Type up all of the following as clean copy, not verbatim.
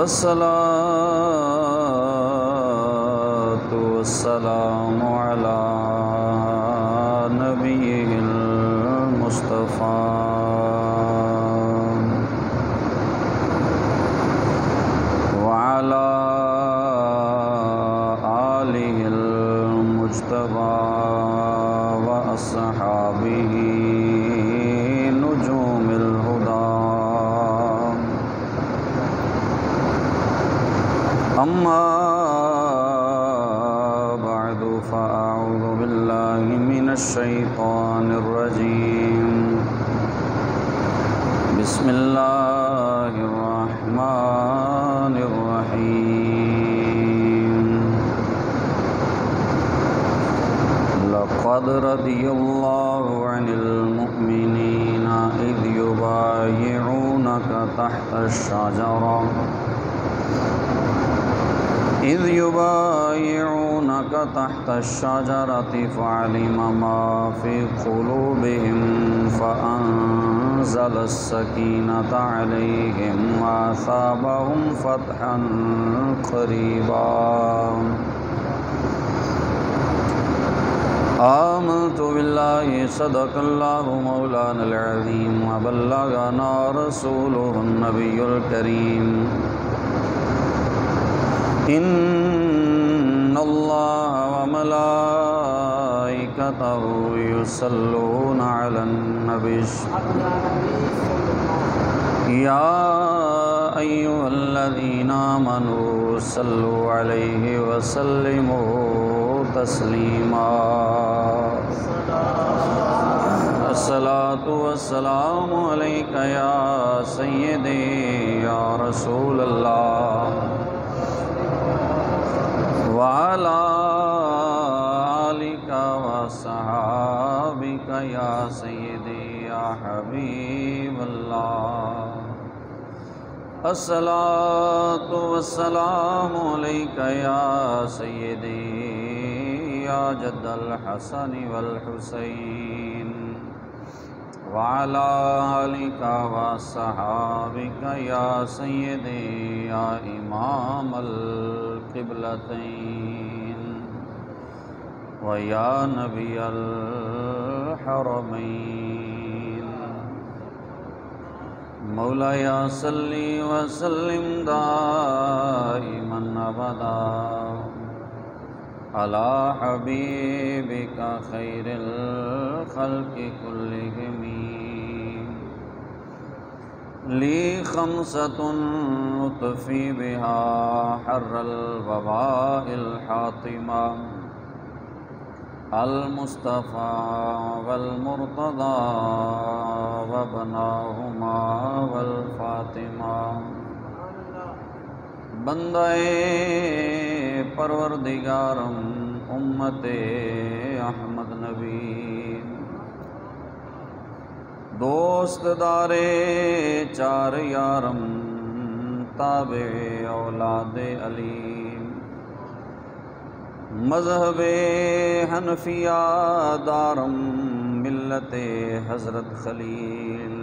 والصلاة والسلام على نبيه المصطفى وعلى آله المجتبى وأصحابه نجوم الهدى. أما بعد فأعوذ بالله من الشيطان الرجيم. بسم الله الرحمن الرحيم. لقد رضي الله عن المؤمنين إذ يبايعونك تحت الشجرة فعلم ما في قلوبهم فأنزل السكينة عليهم وأثابهم فتحا قريبا. آمنت بالله صدق الله مولانا العظيم وبلغنا رسوله النبي الكريم. إن الله وملائكته يصلون على النبي يا أيها الذين آمنوا صلوا عليه وسلموا تسليما. الصلاة والسلام عليك يا سيدي يا رسول الله وعلى آلك وصحابك يا سيدي يا حبيب الله. الصلاة والسلام عليك يا سيدي يا جد الحسن والحسين وعلى آلك وصحابك يا سيدي يا إمام القبلتين ويا نبي الحرمين. مولاي صل وسلم دائما أبدا على حبيبك خير الخلق كلهم. لي خمسة أطفي بها حر الوباء الحاطمة المصطفى والمرتضى وابناهما والفاطمہ. بندہ پروردگارم امت احمد نبی دوست دار چار یارم تابع اولاد علی مذہب حنفیہ دارم ملت حضرت خلیل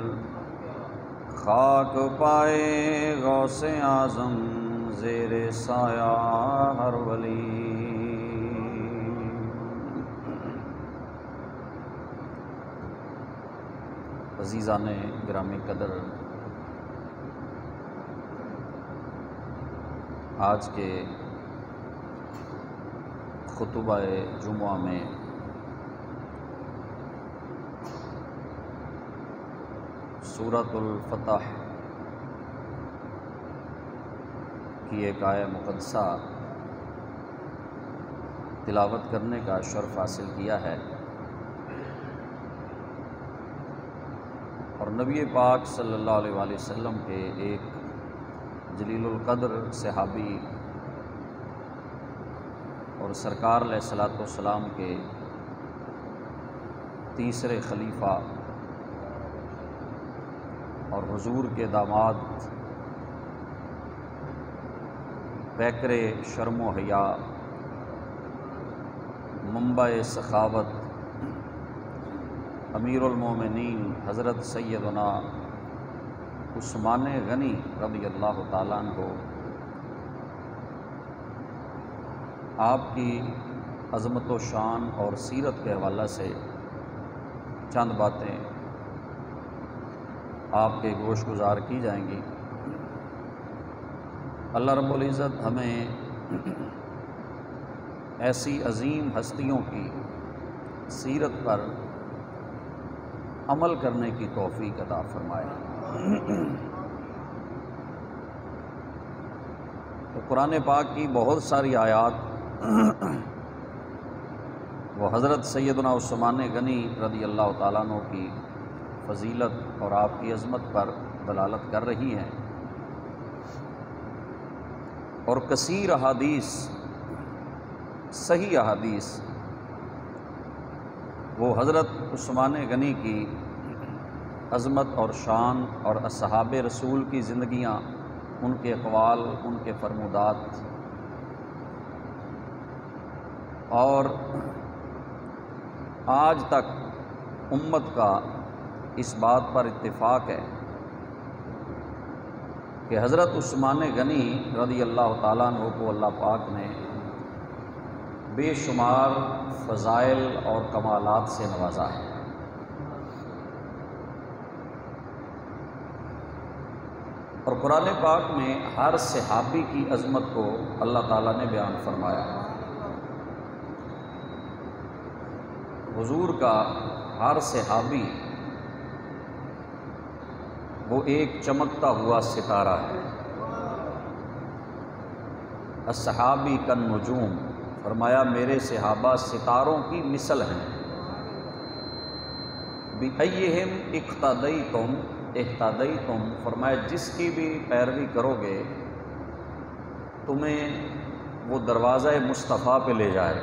خاک پائے غوث اعظم زیر سایہ ہر ولی. عزیزان گرامی قدر، آج کے خطبہ جمعہ میں سورۃ الفتح کی ایک آیہ مقدسہ تلاوت کرنے کا شرف حاصل کیا ہے، اور نبی پاک صلی اللہ علیہ وآلہ وسلم کے ایک جلیل القدر صحابی اور سرکار علیہ الصلوۃ والسلام کے تیسرے خلیفہ اور حضور کے داماد پیکر شرم و حیا، منبع سخاوت، امیر المومنین حضرت سیدنا عثمان غنی رضی اللہ تعالیٰ عنہ آپ کی عظمت و شان اور سیرت کے حوالے سے چند باتیں آپ کے گوش گزار کی جائیں گی۔ اللہ رب العزت ہمیں ایسی عظیم ہستیوں کی سیرت پر عمل کرنے کی توفیق عطا فرمائے۔ تو قرآن پاک کی بہت ساری آیات وہ حضرت سیدنا عثمان غنی رضی اللہ تعالیٰ عنہ کی فضیلت اور آپ کی عظمت پر دلالت کر رہی ہیں، اور کثیر احادیث، صحیح احادیث وہ حضرت عثمان غنی کی عظمت اور شان اور اصحاب رسول کی زندگیاں، ان کے اقوال، ان کے فرمودات، اور آج تک امت کا اس بات پر اتفاق ہے کہ حضرت عثمان غنی رضی اللہ تعالیٰ عنہ کو اللہ پاک نے بے شمار فضائل اور کمالات سے نوازا ہے۔ اور قرآن پاک میں ہر صحابی کی عظمت کو اللہ تعالیٰ نے بیان فرمایا۔ حضور کا ہر صحابی وہ ایک چمکتا ہوا ستارہ ہے۔ الصحابی کالنجوم، فرمایا میرے صحابہ ستاروں کی مثل ہیں۔ بِأَيِّهِمْ اقتدیتم اہتدیتم، فرمایا جس کی بھی پیروی کرو گے تمہیں وہ دروازہ مصطفیٰ پہ لے جائے،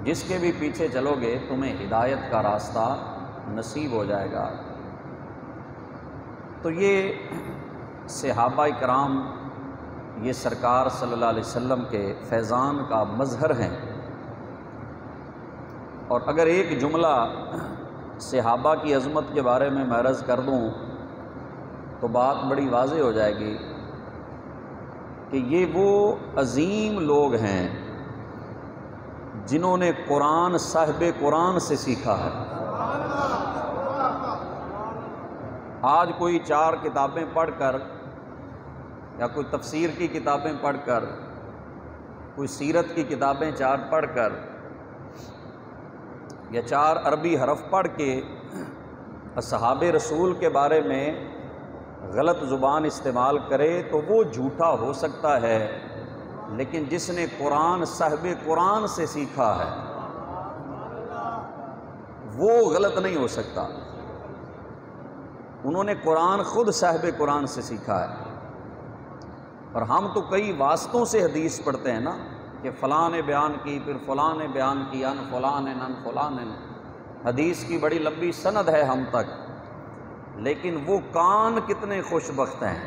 جس کے بھی پیچھے چلو گے تمہیں ہدایت کا راستہ نصیب ہو جائے گا۔ تو یہ صحابہ کرام یہ سرکار صلی اللہ علیہ وسلم کے فیضان کا مظہر ہیں۔ اور اگر ایک جملہ صحابہ کی عظمت کے بارے میں عرض کر دوں تو بات بڑی واضح ہو جائے گی کہ یہ وہ عظیم لوگ ہیں جنہوں نے قرآن صاحب قرآن سے سیکھا ہے۔ آج کوئی 4 کتابیں پڑھ کر یا کوئی تفسیر کی کتابیں پڑھ کر، کوئی سیرت کی کتابیں 4 پڑھ کر یا 4 عربی حرف پڑھ کے اصحاب رسول کے بارے میں غلط زبان استعمال کرے تو وہ جھوٹا ہو سکتا ہے، لیکن جس نے قرآن صاحب قرآن سے سیکھا ہے وہ غلط نہیں ہو سکتا۔ انہوں نے قرآن خود صاحب قرآن سے سیکھا ہے۔ اور ہم تو کئی واسطوں سے حدیث پڑھتے ہیں نا، کہ فلاں نے بیان کی، پھر فلاں نے بیان کی، ان فلاں نے ان فلاں نے، حدیث کی بڑی لمبی سند ہے ہم تک، لیکن وہ کان کتنے خوش بخت ہیں،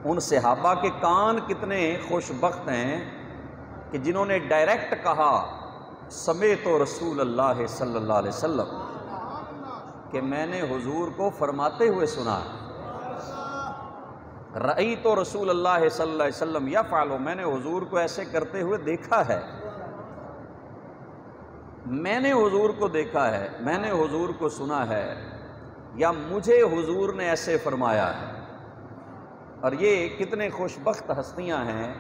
ان صحابہ کے کان کتنے خوش بخت ہیں کہ جنہوں نے ڈائریکٹ کہا سمیت رسول اللہ صلی اللہ علیہ وسلم، کہ میں نے حضور کو فرماتے ہوئے سنا، رأیت رسول اللہ صلی اللہ علیہ وسلم یفعل، میں نے حضور کو ایسے کرتے ہوئے دیکھا ہے، میں نے حضور کو دیکھا ہے، میں نے حضور کو سنا ہے، یا مجھے حضور نے ایسے فرمایا ہے۔ اور یہ کتنے خوش بخت ہستیاں ہیں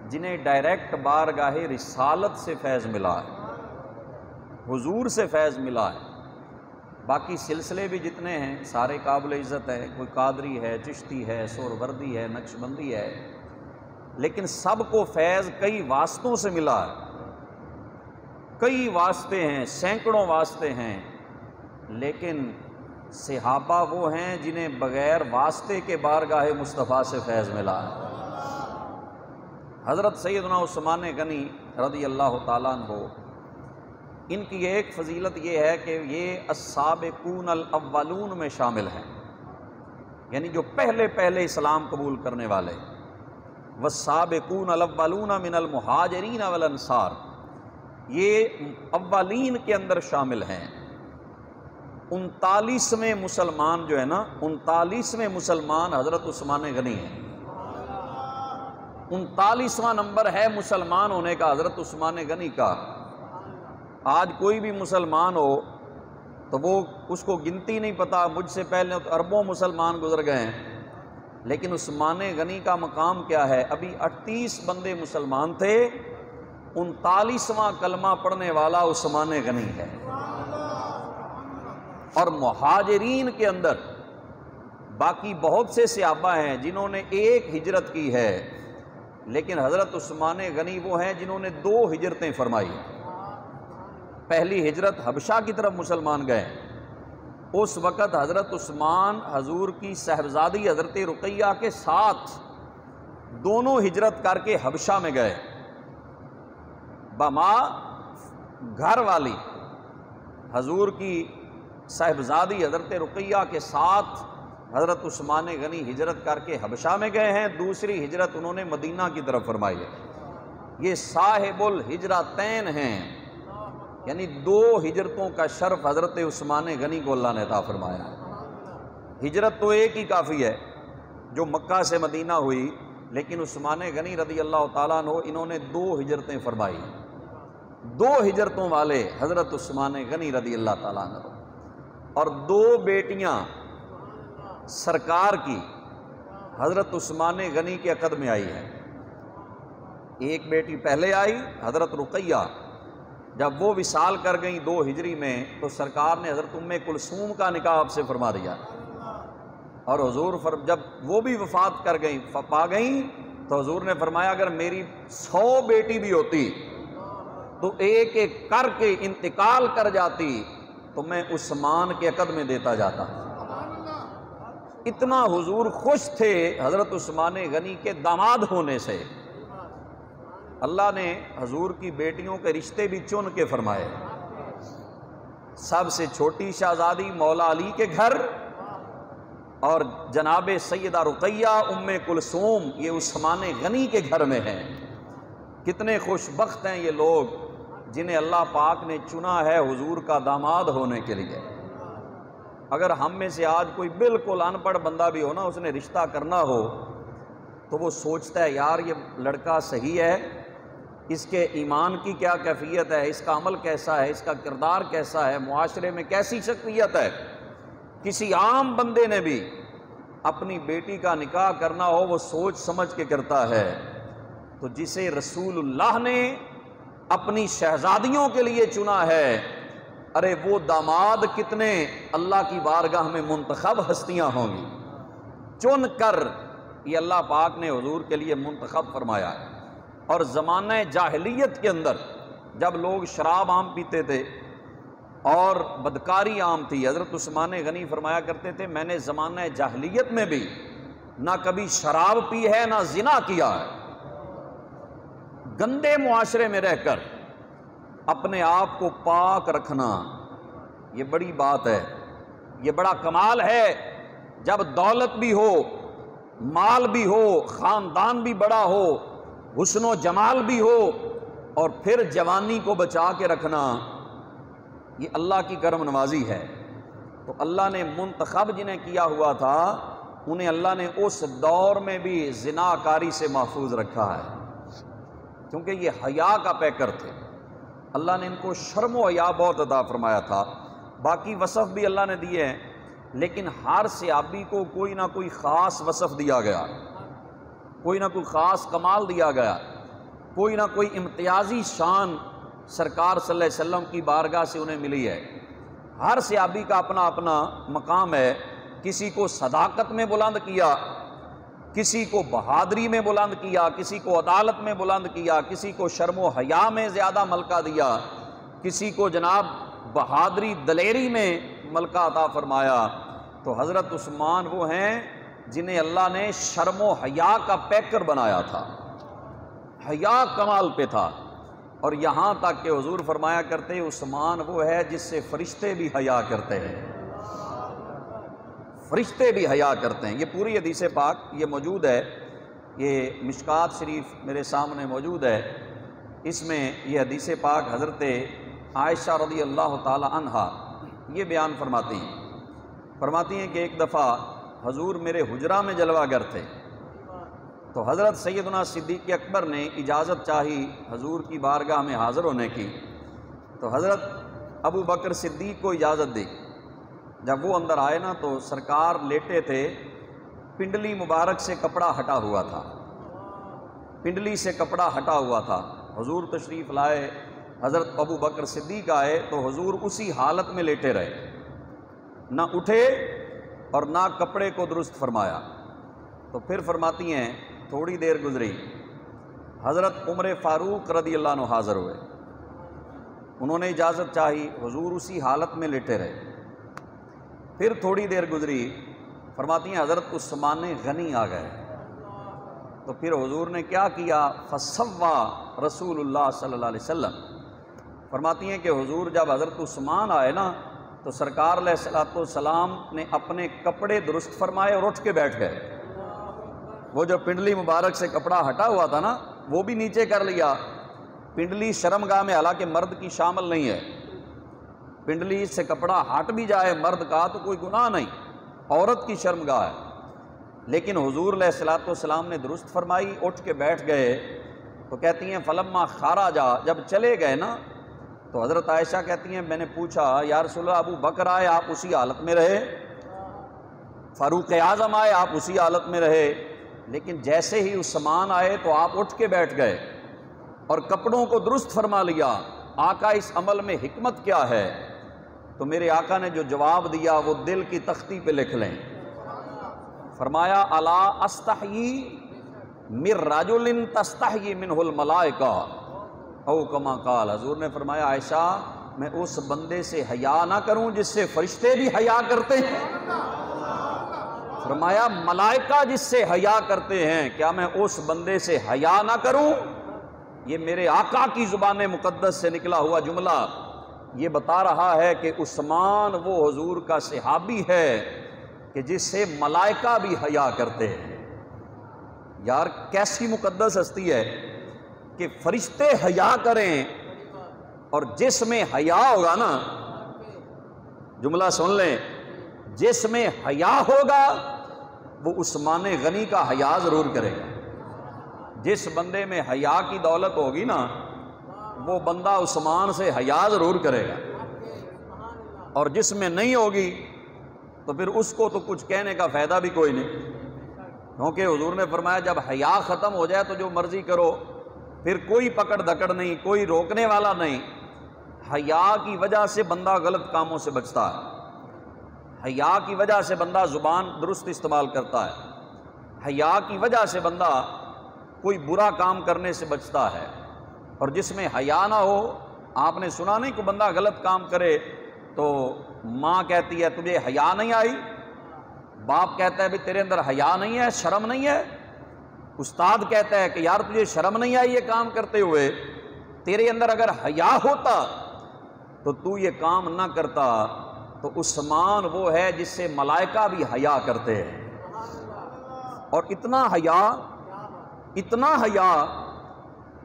جنہیں ڈائریکٹ بارگاہ رسالت سے فیض ملا ہے، حضور سے فیض ملا ہے۔ باقی سلسلے بھی جتنے ہیں سارے قابل عزت ہے، کوئی قادری ہے، چشتی ہے، سہروردی ہے، نقشبندی ہے، لیکن سب کو فیض کئی واسطوں سے ملا ہے، کئی واسطے ہیں، سینکڑوں واسطے ہیں، لیکن صحابہ وہ ہیں جنہیں بغیر واسطے کے بارگاہ مصطفیٰ سے فیض ملا ہے۔ حضرت سیدنا عثمان غنی رضی اللہ تعالیٰ عنہ، ان کی ایک فضیلت یہ ہے کہ یہ السابقون الاولون میں شامل ہیں، یعنی جو پہلے اسلام قبول کرنے والے، والسابقون الاولون من المہاجرین والانصار، یہ اولین کے اندر شامل ہیں۔ 39ویں مسلمان جو ہے نا، 39ویں مسلمان حضرت عثمان غنی ہیں۔ 39واں نمبر ہے مسلمان ہونے کا حضرت عثمان غنی کا۔ آج کوئی بھی مسلمان ہو تو وہ اس کو گنتی نہیں پتا، مجھ سے پہلے تو اربوں مسلمان گزر گئے ہیں، لیکن عثمان غنی کا مقام کیا ہے؟ ابھی 38 بندے مسلمان تھے، 39واں کلمہ پڑھنے والا عثمان غنی ہے۔ اور مہاجرین کے اندر باقی بہت سے صحابہ ہیں جنہوں نے ایک ہجرت کی ہے، لیکن حضرت عثمان غنی وہ ہیں جنہوں نے 2 ہجرتیں فرمائی۔ پہلی ہجرت حبشہ کی طرف مسلمان گئے، اس وقت حضرت عثمان حضور کی صاحبزادی حضرت رقیہ کے ساتھ دونوں ہجرت کر کے حبشہ میں گئے، بما گھر والی حضور کی صاحبزادی حضرت رقیہ کے ساتھ حضرت عثمان غنی ہجرت کر کے حبشہ میں گئے ہیں، دوسری ہجرت انہوں نے مدینہ کی طرف فرمائی ہے۔ یہ صاحب الہجرتین ہیں، یعنی 2 ہجرتوں کا شرف حضرت عثمان غنی کو اللہ نے عطا فرمایا ہے۔ ہجرت تو ایک ہی کافی ہے جو مکہ سے مدینہ ہوئی، لیکن عثمان غنی رضی اللہ تعالیٰ عنہ انہوں نے 2 ہجرتیں فرمائی، 2 ہجرتوں والے حضرت عثمان غنی رضی اللہ تعالیٰ عنہ، اور 2 بیٹیاں سرکار کی حضرت عثمان غنی کے عقد میں آئی ہے۔ ایک بیٹی پہلے آئی حضرت رقیہ، جب وہ وصال کر گئیں 2 ہجری میں تو سرکار نے حضرت ام کلثوم کا نکاح آپ سے فرما دیا، اور حضور جب وہ بھی وفات کر گئیں پا گئیں تو حضور نے فرمایا اگر میری 100 بیٹی بھی ہوتی تو ایک ایک کر کے انتقال کر جاتی تو میں عثمان کے عقد میں دیتا جاتا۔ اتنا حضور خوش تھے حضرت عثمان غنی کے داماد ہونے سے۔ اللہ نے حضور کی بیٹیوں کے رشتے بھی چن کے فرمائے، سب سے چھوٹی شہزادی مولا علی کے گھر، اور جناب سیدہ رقیہ ام کلثوم یہ عثمان غنی کے گھر میں ہیں۔ کتنے خوش بخت ہیں یہ لوگ جنہیں اللہ پاک نے چنا ہے حضور کا داماد ہونے کے لیے۔ اگر ہم میں سے آج کوئی بالکل ان پڑھ بندہ بھی ہو نا، اس نے رشتہ کرنا ہو تو وہ سوچتا ہے یار یہ لڑکا صحیح ہے، اس کے ایمان کی کیا کیفیت ہے، اس کا عمل کیسا ہے، اس کا کردار کیسا ہے، معاشرے میں کیسی شخصیت ہے۔ کسی عام بندے نے بھی اپنی بیٹی کا نکاح کرنا ہو وہ سوچ سمجھ کے کرتا ہے، تو جسے رسول اللہ نے اپنی شہزادیوں کے لیے چنا ہے، ارے وہ داماد کتنے اللہ کی بارگاہ میں منتخب ہستیاں ہوں گی، چن کر یہ اللہ پاک نے حضور کے لیے منتخب فرمایا ہے۔ اور زمانہ جاہلیت کے اندر جب لوگ شراب عام پیتے تھے اور بدکاری عام تھی، حضرت عثمان غنی فرمایا کرتے تھے میں نے زمانہ جاہلیت میں بھی نہ کبھی شراب پی ہے نہ زنا کیا ہے۔ گندے معاشرے میں رہ کر اپنے آپ کو پاک رکھنا یہ بڑی بات ہے، یہ بڑا کمال ہے۔ جب دولت بھی ہو، مال بھی ہو، خاندان بھی بڑا ہو، حسن و جمال بھی ہو، اور پھر جوانی کو بچا کے رکھنا، یہ اللہ کی کرم نوازی ہے۔ تو اللہ نے منتخب جنہیں کیا ہوا تھا انہیں اللہ نے اس دور میں بھی زنا کاری سے محفوظ رکھا ہے، کیونکہ یہ حیا کا پیکر تھے۔ اللہ نے ان کو شرم و حیا بہت عطا فرمایا تھا۔ باقی وصف بھی اللہ نے دیے ہیں، لیکن ہر صحابی کو کوئی نہ کوئی خاص وصف دیا گیا، کوئی نہ کوئی خاص کمال دیا گیا، کوئی نہ کوئی امتیازی شان سرکار صلی اللہ علیہ وسلم کی بارگاہ سے انہیں ملی ہے۔ ہر صحابی کا اپنا اپنا مقام ہے، کسی کو صداقت میں بلند کیا، کسی کو بہادری میں بلند کیا، کسی کو عدالت میں بلند کیا، کسی کو شرم و حیا میں زیادہ ملکہ دیا، کسی کو جناب بہادری دلیری میں ملکہ عطا فرمایا۔ تو حضرت عثمان وہ ہیں جنہیں اللہ نے شرم و حیا کا پیکر بنایا تھا، حیا کمال پہ تھا۔ اور یہاں تک کہ حضور فرمایا کرتے عثمان وہ ہے جس سے فرشتے بھی حیا کرتے ہیں، فرشتے بھی حیا کرتے ہیں۔ یہ پوری حدیث پاک یہ موجود ہے، یہ مشکات شریف میرے سامنے موجود ہے، اس میں یہ حدیث پاک حضرت عائشہ رضی اللہ تعالی عنہا یہ بیان فرماتی ہیں کہ ایک دفعہ حضور میرے حجرہ میں جلوہ گر تھے، تو حضرت سیدنا صدیق اکبر نے اجازت چاہی حضور کی بارگاہ میں حاضر ہونے کی، تو حضرت ابو بکر صدیق کو اجازت دی۔ جب وہ اندر آئے نا تو سرکار لیٹے تھے، پنڈلی مبارک سے کپڑا ہٹا ہوا تھا، پنڈلی سے کپڑا ہٹا ہوا تھا۔ حضور تشریف لائے، حضرت ابو بکر صدیق آئے تو حضور اسی حالت میں لیٹے رہے، نہ اٹھے اور نہ کپڑے کو درست فرمایا۔ تو پھر فرماتی ہیں تھوڑی دیر گزری، حضرت عمر فاروق رضی اللہ عنہ حاضر ہوئے، انہوں نے اجازت چاہی، حضور اسی حالت میں لیٹے رہے۔ پھر تھوڑی دیر گزری، فرماتی ہیں حضرت عثمان غنی آ گئے، تو پھر حضور نے کیا کیا، فسوا رسول اللہ صلی اللہ علیہ وسلم، فرماتی ہیں کہ حضور جب حضرت عثمان آئے نا تو سرکار علیہ الصلوۃ والسلام نے اپنے کپڑے درست فرمائے اور اٹھ کے بیٹھ گئے۔ وہ جو پنڈلی مبارک سے کپڑا ہٹا ہوا تھا نا وہ بھی نیچے کر لیا۔ پنڈلی شرمگاہ میں حالانکہ مرد کی شامل نہیں ہے، پنڈلی سے کپڑا ہٹ بھی جائے مرد کا تو کوئی گناہ نہیں، عورت کی شرمگاہ ہے، لیکن حضور علیہ الصلوۃ والسلام نے درست فرمائی، اٹھ کے بیٹھ گئے۔ تو کہتی ہیں فلما خرجا، جب چلے گئے نا تو حضرت عائشہ کہتی ہیں میں نے پوچھا یا رسول اللہ ابو بکر آئے آپ اسی حالت میں رہے، فاروق اعظم آئے آپ اسی حالت میں رہے، لیکن جیسے ہی عثمان آئے تو آپ اٹھ کے بیٹھ گئے اور کپڑوں کو درست فرما لیا۔ آقا اس عمل میں حکمت کیا ہے؟ تو میرے آقا نے جو جواب دیا وہ دل کی تختی پہ لکھ لیں۔ فرمایا الا استحیی من رجل تستحیی منہ الملائکہ او کما قال، حضور نے فرمایا عائشہ میں اس بندے سے حیا نہ کروں جس سے فرشتے بھی حیا کرتے ہیں؟ فرمایا ملائکہ جس سے حیا کرتے ہیں، کیا میں اس بندے سے حیا نہ کروں؟ یہ میرے آقا کی زبان مقدس سے نکلا ہوا جملہ یہ بتا رہا ہے کہ عثمان وہ حضور کا صحابی ہے کہ جس سے ملائکہ بھی حیا کرتے ہیں۔ یار کیسی مقدس ہستی ہے کہ فرشتے حیا کریں، اور جس میں حیا ہوگا نا، جملہ سن لیں، جس میں حیا ہوگا وہ عثمان غنی کا حیا ضرور کرے گا۔ جس بندے میں حیا کی دولت ہوگی نا وہ بندہ عثمان سے حیا ضرور کرے گا، اور جس میں نہیں ہوگی تو پھر اس کو تو کچھ کہنے کا فائدہ بھی کوئی نہیں، کیونکہ حضور نے فرمایا جب حیا ختم ہو جائے تو جو مرضی کرو، پھر کوئی پکڑ دھکڑ نہیں، کوئی روکنے والا نہیں۔ حیا کی وجہ سے بندہ غلط کاموں سے بچتا ہے، حیا کی وجہ سے بندہ زبان درست استعمال کرتا ہے، حیا کی وجہ سے بندہ کوئی برا کام کرنے سے بچتا ہے۔ اور جس میں حیا نہ ہو، آپ نے سنا نہیں کہ بندہ غلط کام کرے تو ماں کہتی ہے تجھے حیا نہیں آئی، باپ کہتا ہے بھی تیرے اندر حیا نہیں ہے، شرم نہیں ہے، استاد کہتا ہے کہ یار تجھے شرم نہیں آئی یہ کام کرتے ہوئے، تیرے اندر اگر حیا ہوتا تو تو یہ کام نہ کرتا۔ تو عثمان وہ ہے جس سے ملائکہ بھی حیا کرتے ہیں، اور اتنا حیا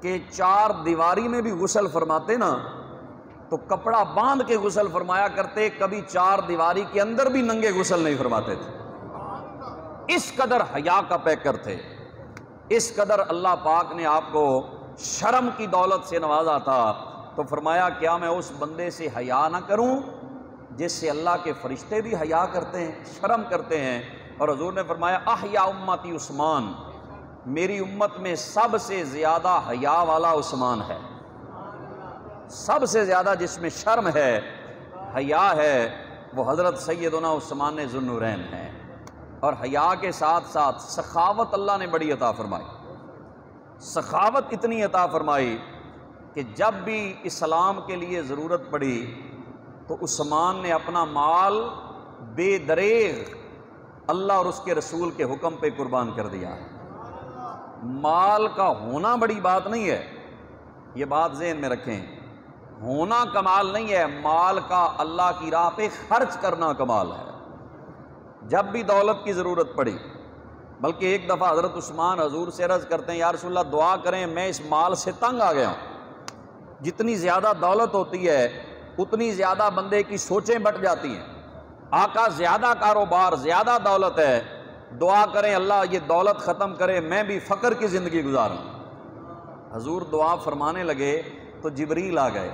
کہ چار دیواری میں بھی غسل فرماتے نا تو کپڑا باندھ کے غسل فرمایا کرتے، کبھی چار دیواری کے اندر بھی ننگے غسل نہیں فرماتے تھے، اس قدر حیا کا پیکر تھے، اس قدر اللہ پاک نے آپ کو شرم کی دولت سے نوازا تھا۔ تو فرمایا کیا میں اس بندے سے حیا نہ کروں جس سے اللہ کے فرشتے بھی حیا کرتے ہیں، شرم کرتے ہیں؟ اور حضور نے فرمایا احیا امتی عثمان، میری امت میں سب سے زیادہ حیا والا عثمان ہے، سب سے زیادہ جس میں شرم ہے، حیا ہے، وہ حضرت سیدنا عثمان ذو النورین ہیں۔ اور حیا کے ساتھ ساتھ سخاوت اللہ نے بڑی عطا فرمائی، سخاوت اتنی عطا فرمائی کہ جب بھی اسلام کے لیے ضرورت پڑی تو عثمان نے اپنا مال بے دریغ اللہ اور اس کے رسول کے حکم پہ قربان کر دیا۔ مال کا ہونا بڑی بات نہیں ہے، یہ بات ذہن میں رکھیں، ہونا کمال نہیں ہے، مال کا اللہ کی راہ پہ خرچ کرنا کمال ہے۔ جب بھی دولت کی ضرورت پڑی، بلکہ ایک دفعہ حضرت عثمان حضور سے عرض کرتے ہیں یا رسول اللہ دعا کریں میں اس مال سے تنگ آ گیا ہوں۔ جتنی زیادہ دولت ہوتی ہے اتنی زیادہ بندے کی سوچیں بٹ جاتی ہیں، آقا زیادہ کاروبار زیادہ دولت ہے دعا کریں اللہ یہ دولت ختم کرے، میں بھی فقر کی زندگی گزاروں۔ حضور دعا فرمانے لگے تو جبریل آ گئے۔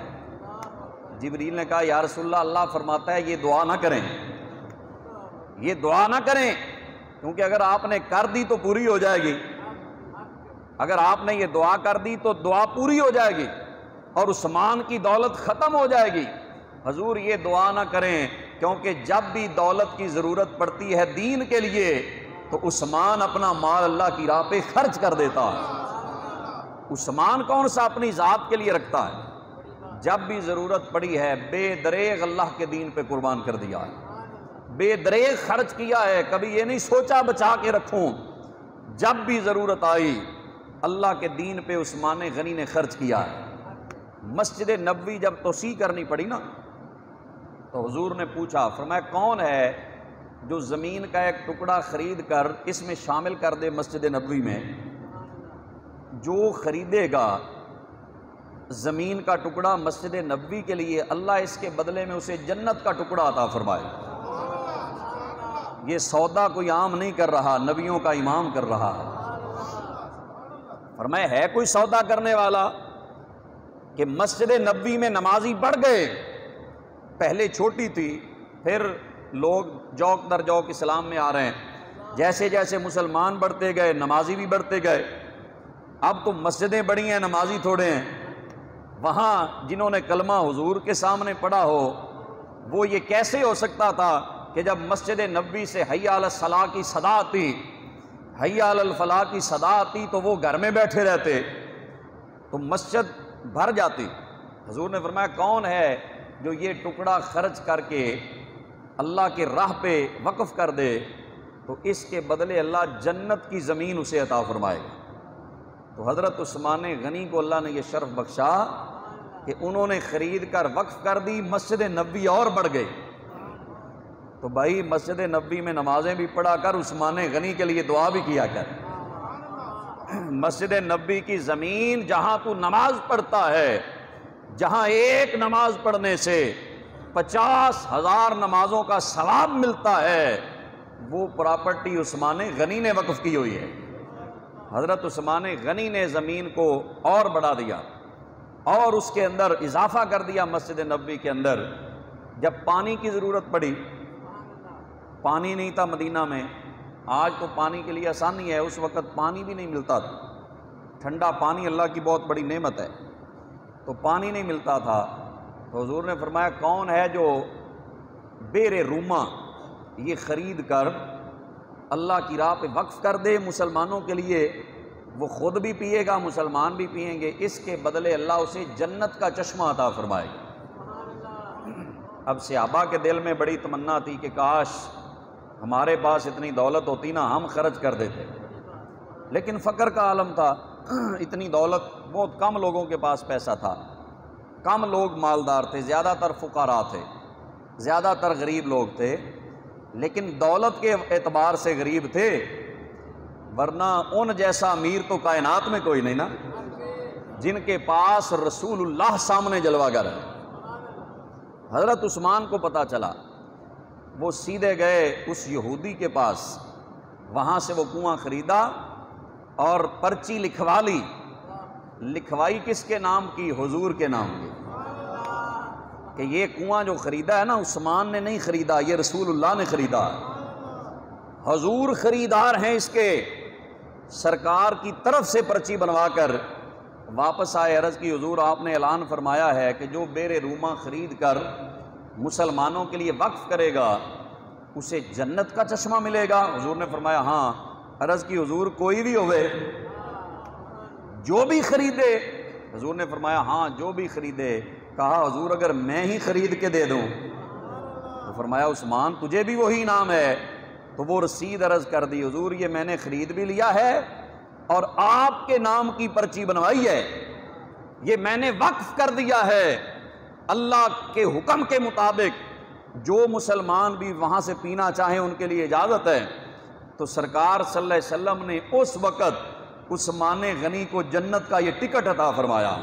جبریل نے کہا یا رسول اللہ، اللہ فرماتا ہے یہ دعا نہ کریں، یہ دعا نہ کریں، کیونکہ اگر آپ نے کر دی تو پوری ہو جائے گی، اگر آپ نے یہ دعا کر دی تو دعا پوری ہو جائے گی اور عثمان کی دولت ختم ہو جائے گی۔ حضور یہ دعا نہ کریں، کیونکہ جب بھی دولت کی ضرورت پڑتی ہے دین کے لیے تو عثمان اپنا مال اللہ کی راہ پہ خرچ کر دیتا ہے۔ عثمان کون سا اپنی ذات کے لیے رکھتا ہے؟ جب بھی ضرورت پڑی ہے بے دریغ اللہ کے دین پہ قربان کر دیا ہے، بے دریغ خرچ کیا ہے، کبھی یہ نہیں سوچا بچا کے رکھوں، جب بھی ضرورت آئی اللہ کے دین پہ عثمان غنی نے خرچ کیا ہے۔ مسجد نبوی جب توسیع کرنی پڑی نا تو حضور نے پوچھا، فرمایا کون ہے جو زمین کا ایک ٹکڑا خرید کر اس میں شامل کر دے مسجد نبوی میں؟ جو خریدے گا زمین کا ٹکڑا مسجد نبوی کے لیے، اللہ اس کے بدلے میں اسے جنت کا ٹکڑا عطا فرمائے۔ یہ سودا کوئی عام نہیں کر رہا، نبیوں کا امام کر رہا ہے۔ فرمایا ہے کوئی سودا کرنے والا کہ مسجد نبوی میں نمازی بڑھ گئے، پہلے چھوٹی تھی، پھر لوگ جوک در جوک اسلام میں آ رہے ہیں، جیسے جیسے مسلمان بڑھتے گئے نمازی بھی بڑھتے گئے، اب تو مسجدیں بڑی ہیں نمازی تھوڑے ہیں۔ وہاں جنہوں نے کلمہ حضور کے سامنے پڑھا ہو وہ یہ کیسے ہو سکتا تھا کہ جب مسجد نبوی سے حی علی الصلاۃ کی صدا آتی، حی علی الفلاح کی صدا آتی تو وہ گھر میں بیٹھے رہتے تو مسجد بھر جاتی۔ حضور نے فرمایا کون ہے جو یہ ٹکڑا خرچ کر کے اللہ کے راہ پہ وقف کر دے تو اس کے بدلے اللہ جنت کی زمین اسے عطا فرمائے گا۔ تو حضرت عثمان غنی کو اللہ نے یہ شرف بخشا کہ انہوں نے خرید کر وقف کر دی، مسجد نبوی اور بڑھ گئی۔ تو بھائی مسجد نبوی میں نمازیں بھی پڑھا کر، عثمان غنی کے لیے دعا بھی کیا کر۔ مسجد نبوی کی زمین جہاں تو نماز پڑھتا ہے، جہاں ایک نماز پڑھنے سے 50,000 نمازوں کا ثواب ملتا ہے، وہ پراپرٹی عثمان غنی نے وقف کی ہوئی ہے۔ حضرت عثمان غنی نے زمین کو اور بڑھا دیا اور اس کے اندر اضافہ کر دیا۔ مسجد نبوی کے اندر جب پانی کی ضرورت پڑی، پانی نہیں تھا مدینہ میں، آج تو پانی کے لیے آسانی ہے، اس وقت پانی بھی نہیں ملتا تھا، ٹھنڈا پانی اللہ کی بہت بڑی نعمت ہے، تو پانی نہیں ملتا تھا۔ تو حضور نے فرمایا کون ہے جو بیر روما یہ خرید کر اللہ کی راہ پہ وقف کر دے مسلمانوں کے لیے، وہ خود بھی پیے گا، مسلمان بھی پئیں گے، اس کے بدلے اللہ اسے جنت کا چشمہ عطا فرمائے گا۔ اب صحابہ کے دل میں بڑی تمنا تھی کہ کاش ہمارے پاس اتنی دولت ہوتی نا، ہم خرچ کر دیتے، لیکن فقر کا عالم تھا، اتنی دولت بہت کم لوگوں کے پاس پیسہ تھا، کم لوگ مالدار تھے، زیادہ تر فقراء تھے، زیادہ تر غریب لوگ تھے، لیکن دولت کے اعتبار سے غریب تھے، ورنہ ان جیسا امیر تو کائنات میں کوئی نہیں نا، جن کے پاس رسول اللہ سامنے جلوہ گر ہے۔ حضرت عثمان کو پتہ چلا، وہ سیدھے گئے اس یہودی کے پاس، وہاں سے وہ کنواں خریدا اور پرچی لکھوا لی۔ لکھوائی کس کے نام کی؟ حضور کے نام کی، کہ یہ کنواں جو خریدا ہے نا عثمان نے نہیں خریدا، یہ رسول اللہ نے خریدا، حضور خریدار ہیں اس کے۔ سرکار کی طرف سے پرچی بنوا کر واپس آئے، عرض کی حضور آپ نے اعلان فرمایا ہے کہ جو بیر روما خرید کر مسلمانوں کے لیے وقف کرے گا اسے جنت کا چشمہ ملے گا۔ حضور نے فرمایا ہاں۔ عرض کی حضور کوئی بھی ہوئے جو بھی خریدے؟ حضور نے فرمایا ہاں جو بھی خریدے۔ کہا حضور اگر میں ہی خرید کے دے دوں؟ تو فرمایا عثمان تجھے بھی وہی انعام ہے۔ تو وہ رسید عرض کر دی، حضور یہ میں نے خرید بھی لیا ہے اور آپ کے نام کی پرچی بنوائی ہے، یہ میں نے وقف کر دیا ہے اللہ کے حکم کے مطابق، جو مسلمان بھی وہاں سے پینا چاہیں ان کے لیے اجازت ہے۔ تو سرکار صلی اللہ علیہ وسلم نے اس وقت عثمان غنی کو جنت کا یہ ٹکٹ عطا فرمایا،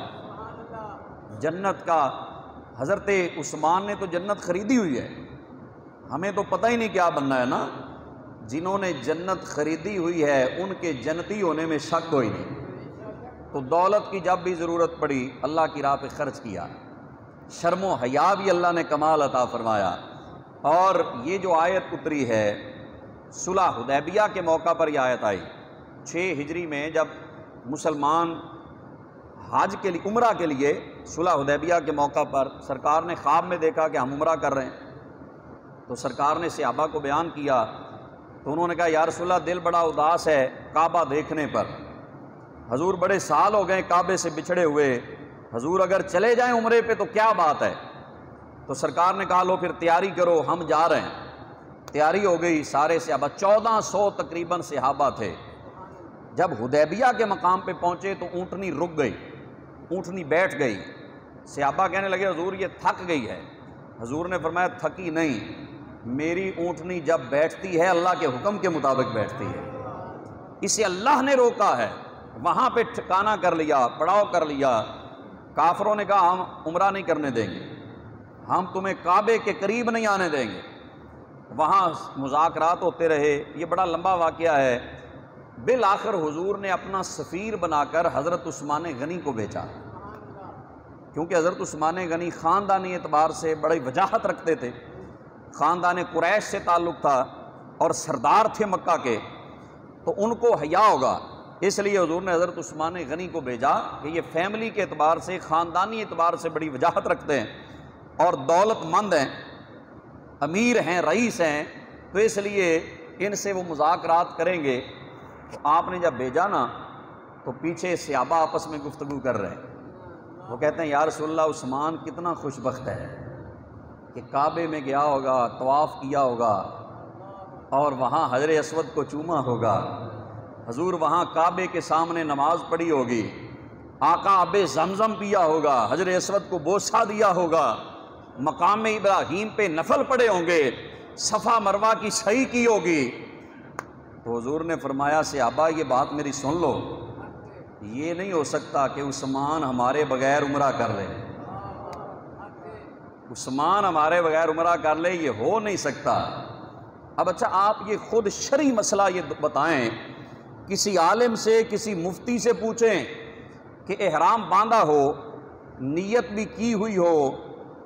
جنت کا۔ حضرت عثمان نے تو جنت خریدی ہوئی ہے، ہمیں تو پتہ ہی نہیں کیا بننا ہے نا۔ جنہوں نے جنت خریدی ہوئی ہے ان کے جنتی ہونے میں شک کوئی نہیں۔ تو دولت کی جب بھی ضرورت پڑی اللہ کی راہ پہ خرچ کیا، شرم و حیا بھی اللہ نے کمال عطا فرمایا۔ اور یہ جو آیت اتری ہے صلح حدیبیہ کے موقع پر یہ آیت آئی 6 ہجری میں، جب مسلمان حج کے لیے عمرہ کے لیے صلح حدیبیہ کے موقع پر سرکار نے خواب میں دیکھا کہ ہم عمرہ کر رہے ہیں، تو سرکار نے صحابہ کو بیان کیا تو انہوں نے کہا یا رسول اللہ دل بڑا اداس ہے کعبہ دیکھنے پر، حضور بڑے سال ہو گئے کعبے سے بچھڑے ہوئے، حضور اگر چلے جائیں عمرے پہ تو کیا بات ہے؟ تو سرکار نے کہا لو پھر تیاری کرو ہم جا رہے ہیں۔ تیاری ہو گئی، سارے صحابہ 1400 تقریباً صحابہ تھے۔ جب حدیبیہ کے مقام پہ پہنچے تو اونٹنی رک گئی، اونٹنی بیٹھ گئی۔ صحابہ کہنے لگے حضور یہ تھک گئی ہے۔ حضور نے فرمایا تھکی نہیں، میری اونٹنی جب بیٹھتی ہے اللہ کے حکم کے مطابق بیٹھتی ہے، اسے اللہ نے روکا ہے۔ وہاں پہ ٹھکانہ کر لیا، پڑاؤ کر لیا۔ کافروں نے کہا ہم عمرہ نہیں کرنے دیں گے، ہم تمہیں کعبے کے قریب نہیں آنے دیں گے۔ وہاں مذاکرات ہوتے رہے، یہ بڑا لمبا واقعہ ہے۔ بالآخر حضور نے اپنا سفیر بنا کر حضرت عثمان غنی کو بھیجا، کیونکہ حضرت عثمان غنی خاندانی اعتبار سے بڑی وجاہت رکھتے تھے، خاندان قریش سے تعلق تھا اور سردار تھے مکہ کے، تو ان کو حیا ہوگا، اس لیے حضور نے حضرت عثمان غنی کو بھیجا کہ یہ فیملی کے اعتبار سے خاندانی اعتبار سے بڑی وجاہت رکھتے ہیں اور دولت مند ہیں، امیر ہیں، رئیس ہیں، تو اس لیے ان سے وہ مذاکرات کریں گے۔ تو آپ نے جب بھیجا نا تو پیچھے صحابہ آپس میں گفتگو کر رہے ہیں، وہ کہتے ہیں یا رسول اللہ عثمان کتنا خوش بخت ہے کہ کعبے میں گیا ہوگا، طواف کیا ہوگا اور وہاں حجر اسود کو چوما ہوگا، حضور وہاں کعبے کے سامنے نماز پڑھی ہوگی، آقا آب زمزم پیا ہوگا، حجر اسود کو بوسہ دیا ہوگا، مقام ابراہیم پہ نفل پڑے ہوں گے، صفا مروہ کی سعی کی ہوگی۔ تو حضور نے فرمایا صحابہ یہ بات میری سن لو، یہ نہیں ہو سکتا کہ عثمان ہمارے بغیر عمرہ کر لے، عثمان ہمارے بغیر عمرہ کر لے، یہ ہو نہیں سکتا۔ اب اچھا آپ یہ خود شرعی مسئلہ یہ بتائیں، کسی عالم سے کسی مفتی سے پوچھیں کہ احرام باندھا ہو، نیت بھی کی ہوئی ہو،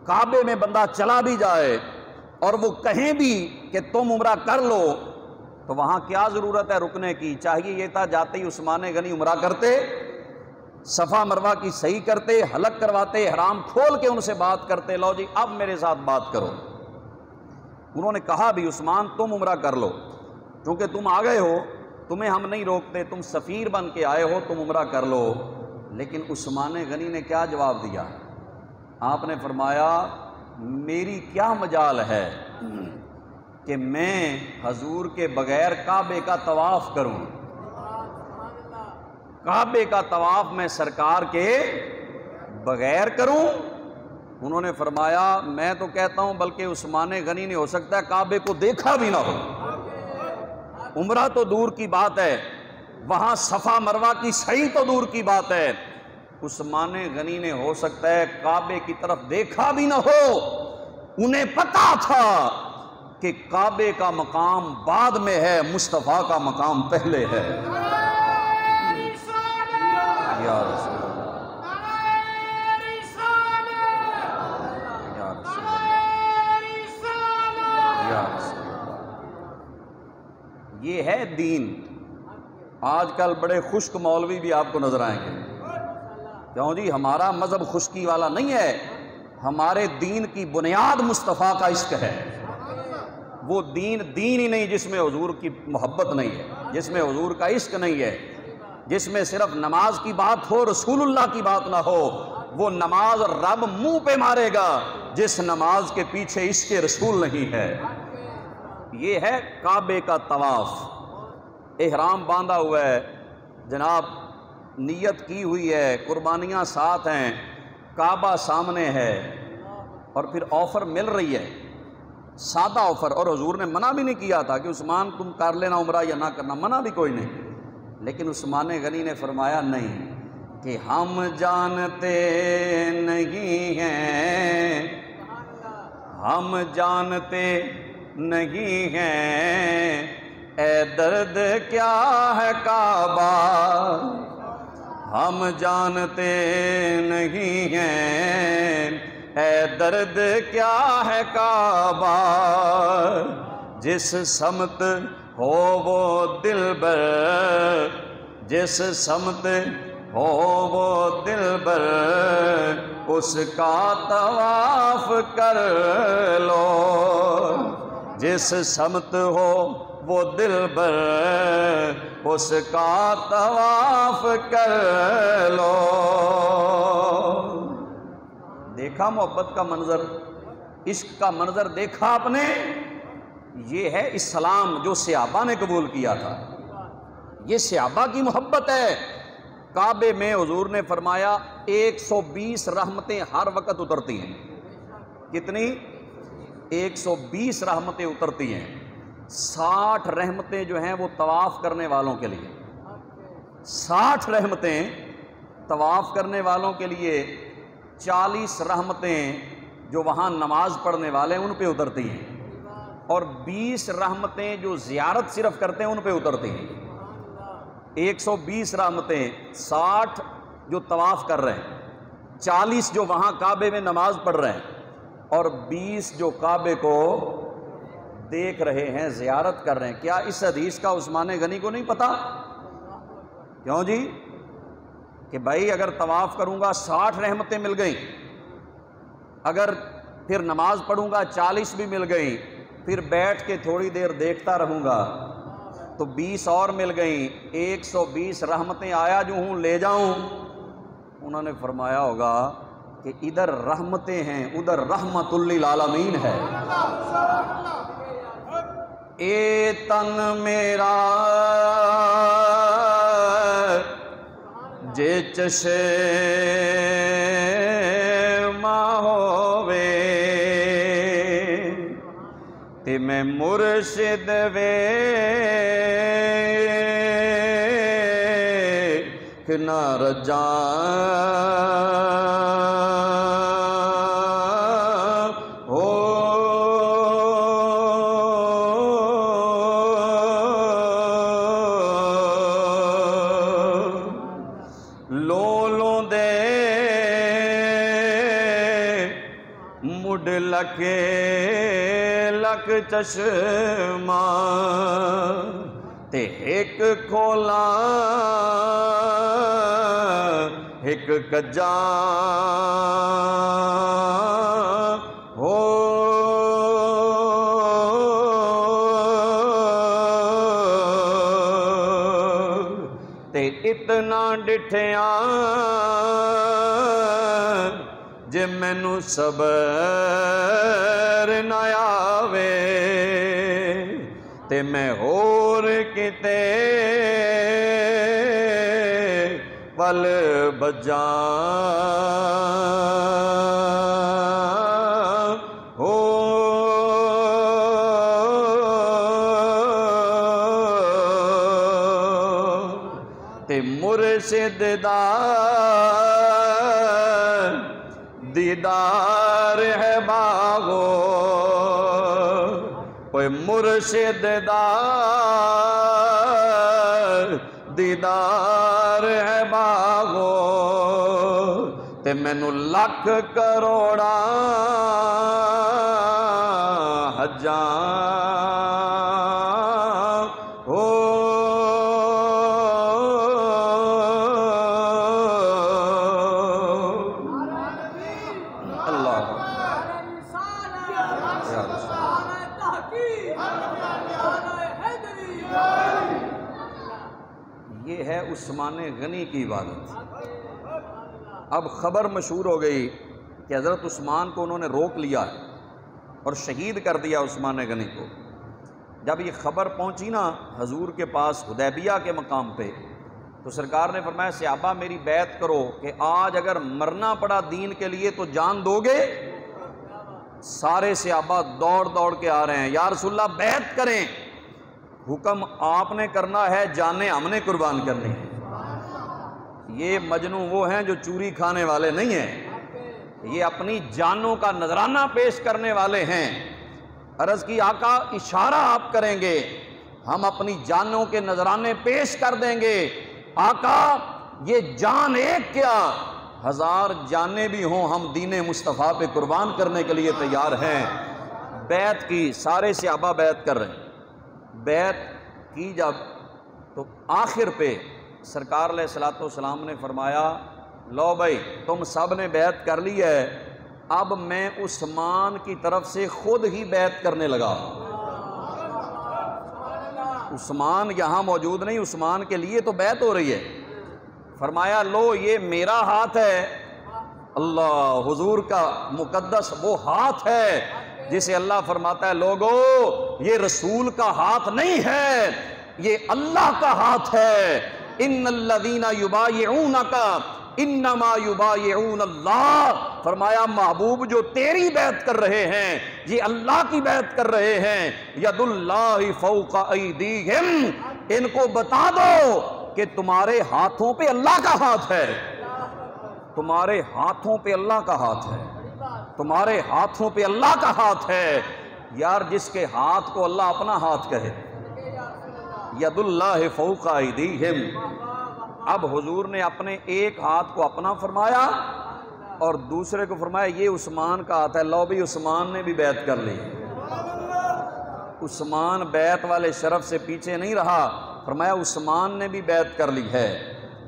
کعبے میں بندہ چلا بھی جائے اور وہ کہیں بھی کہ تم عمرہ کر لو، تو وہاں کیا ضرورت ہے رکنے کی؟ چاہیے یہ تھا جاتے ہی عثمان غنی عمرہ کرتے، صفا مروہ کی صحیح کرتے، حلق کرواتے، احرام کھول کے ان سے بات کرتے، لو جی اب میرے ساتھ بات کرو۔ انہوں نے کہا بھی عثمان تم عمرہ کر لو، کیونکہ تم آ گئے ہو، تمہیں ہم نہیں روکتے، تم سفیر بن کے آئے ہو، تم عمرہ کر لو۔ لیکن عثمان غنی نے کیا جواب دیا؟ آپ نے فرمایا میری کیا مجال ہے کہ میں حضور کے بغیر کعبے کا طواف کروں، کعبے کا طواف میں سرکار کے بغیر کروں؟ انہوں نے فرمایا میں تو کہتا ہوں بلکہ عثمان غنی نے ہو سکتا ہے کعبے کو دیکھا بھی نہ ہو، عمرہ تو دور کی بات ہے، وہاں صفا مروہ کی سعی تو دور کی بات ہے، عثمان غنی نے ہو سکتا ہے کعبے کی طرف دیکھا بھی نہ ہو، انہیں پتا تھا کہ کعبے کا مقام بعد میں ہے، مصطفیٰ کا مقام پہلے ہے۔ یا رسول اللہ، یا رسول اللہ، یا رسول اللہ، یہ ہے دین۔ آج کل بڑے خشک مولوی بھی آپ کو نظر آئیں گے، کیوں جی ہمارا مذہب خشکی والا نہیں ہے، ہمارے دین کی بنیاد مصطفیٰ کا عشق ہے۔ وہ دین ہی نہیں جس میں حضور کی محبت نہیں ہے، جس میں حضور کا عشق نہیں ہے، جس میں صرف نماز کی بات ہو رسول اللہ کی بات نہ ہو، وہ نماز رب منہ پہ مارے گا جس نماز کے پیچھے عشق رسول نہیں ہے۔ یہ ہے کعبے کا طواف، احرام باندھا ہوا ہے جناب، نیت کی ہوئی ہے، قربانیاں ساتھ ہیں، کعبہ سامنے ہے، اور پھر آفر مل رہی ہے، سادہ آفر، اور حضور نے منع بھی نہیں کیا تھا کہ عثمان تم کر لینا عمرہ یا نہ کرنا، منع بھی کوئی نہیں، لیکن عثمان غنی نے فرمایا نہیں کہ ہم جانتے نہیں ہیں، ہم جانتے نہیں ہیں اے درد کیا ہے کعبہ ہم جانتے نہیں ہیں، اے درد کیا ہے کعبہ جس سمت ہو وہ دلبر، جس سمت ہو وہ دلبر اس کا طواف کر لو، جس سمت ہو وہ دلبر اس کا طواف کر لو۔ دیکھا محبت کا منظر، عشق کا منظر دیکھا آپ نے؟ یہ ہے اسلام جو صحابہ نے قبول کیا تھا، یہ صحابہ کی محبت ہے۔ کعبے میں حضور نے فرمایا 120 رحمتیں ہر وقت اترتی ہیں۔ کتنی؟ 120 رحمتیں اترتی ہیں۔ 60 رحمتیں جو ہیں وہ طواف کرنے والوں کے لیے، 60 رحمتیں طواف کرنے والوں کے لیے، 40 رحمتیں جو وہاں نماز پڑھنے والے ان پہ اترتی ہیں، اور 20 رحمتیں جو زیارت صرف کرتے ہیں ان پہ اترتی ہیں۔ 120 رحمتیں، 60 جو طواف کر رہے ہیں، 40 جو وہاں کعبے میں نماز پڑھ رہے ہیں، اور 20 جو کعبے کو دیکھ رہے ہیں، زیارت کر رہے ہیں۔ کیا اس حدیث کا عثمان غنی کو نہیں پتا؟ کیوں جی؟ کہ بھائی اگر طواف کروں گا 60 رحمتیں مل گئیں، اگر پھر نماز پڑھوں گا 40 بھی مل گئیں، پھر بیٹھ کے تھوڑی دیر دیکھتا رہوں گا تو 20 اور مل گئیں، 120 رحمتیں آیا جو ہوں لے جاؤں۔ انہوں نے فرمایا ہوگا کہ ادھر رحمتیں ہیں ادھر رحمت للعالمین ہے۔ اے تن میرا جے چشے ماں ہووے تے میں مرشد وے کہ نہ رجاں لک چشمہ تے ایک کھولا ایک کجا ہو تے اتنا ڈٹھیاں جے مینوں صبر نہ آوے تے میں ہور کتے ول بجاں ہو تے مرشد دا دیدار ہے باغو، کوئی مرشد دا دیدار ہے باغو تے مینوں لکھ کروڑا حجاں ہو یہ ہے عثمان غنی کی عبادت۔ اب خبر مشہور ہو گئی کہ حضرت عثمان کو انہوں نے روک لیا اور شہید کر دیا عثمان غنی کو۔ جب یہ خبر پہنچی نا حضور کے پاس حدیبیہ کے مقام پہ، تو سرکار نے فرمایا صحابہ میری بیعت کرو کہ آج اگر مرنا پڑا دین کے لیے تو جان دو گے؟ سارے صحابہ دوڑ دوڑ کے آ رہے ہیں، یا رسول اللہ بیعت کریں، حکم آپ نے کرنا ہے، جانیں ہم نے قربان کرنی ہے۔ یہ مجنوں وہ ہیں جو چوری کھانے والے نہیں ہیں، یہ اپنی جانوں کا نذرانہ پیش کرنے والے ہیں۔ عرض کی آقا اشارہ آپ کریں گے ہم اپنی جانوں کے نذرانے پیش کر دیں گے۔ آقا یہ جان ایک کیا، 1000 جانیں بھی ہوں ہم دین مصطفیٰ پہ قربان کرنے کے لیے تیار ہیں۔ بیعت کی، سارے صحابہ بیعت کر رہے ہیں۔ بیعت کی جب تو آخر پہ سرکار علیہ الصلوۃ والسلام نے فرمایا لو بھائی تم سب نے بیعت کر لی ہے، اب میں عثمان کی طرف سے خود ہی بیعت کرنے لگا۔ عثمان یہاں موجود نہیں، عثمان کے لیے تو بیعت ہو رہی ہے۔ فرمایا لو یہ میرا ہاتھ ہے، اللہ حضور کا مقدس وہ ہاتھ ہے جسے اللہ فرماتا ہے لوگو یہ رسول کا ہاتھ نہیں ہے، یہ اللہ کا ہاتھ ہے۔ ان الذین یبایعونک انما یبایعون اللہ، فرمایا محبوب جو تیری بیعت کر رہے ہیں یہ اللہ کی بیعت کر رہے ہیں۔ ید اللہ فوق ایدیہم، ان کو بتا دو کہ تمہارے ہاتھوں پہ اللہ کا ہاتھ ہے، تمہارے ہاتھوں پہ اللہ کا ہاتھ ہے، تمہارے ہاتھوں پہ اللہ کا ہاتھ ہے۔ یار جس کے ہاتھ کو اللہ اپنا ہاتھ کہے، ید اللہ فوق ایدیہم۔ اب حضور نے اپنے ایک ہاتھ کو اپنا فرمایا اور دوسرے کو فرمایا یہ عثمان کا ہاتھ ہے، لو بھی عثمان نے بھی بیعت کر لی۔ عثمان بیعت والے شرف سے پیچھے نہیں رہا، فرمایا عثمان نے بھی بیعت کر لی ہے۔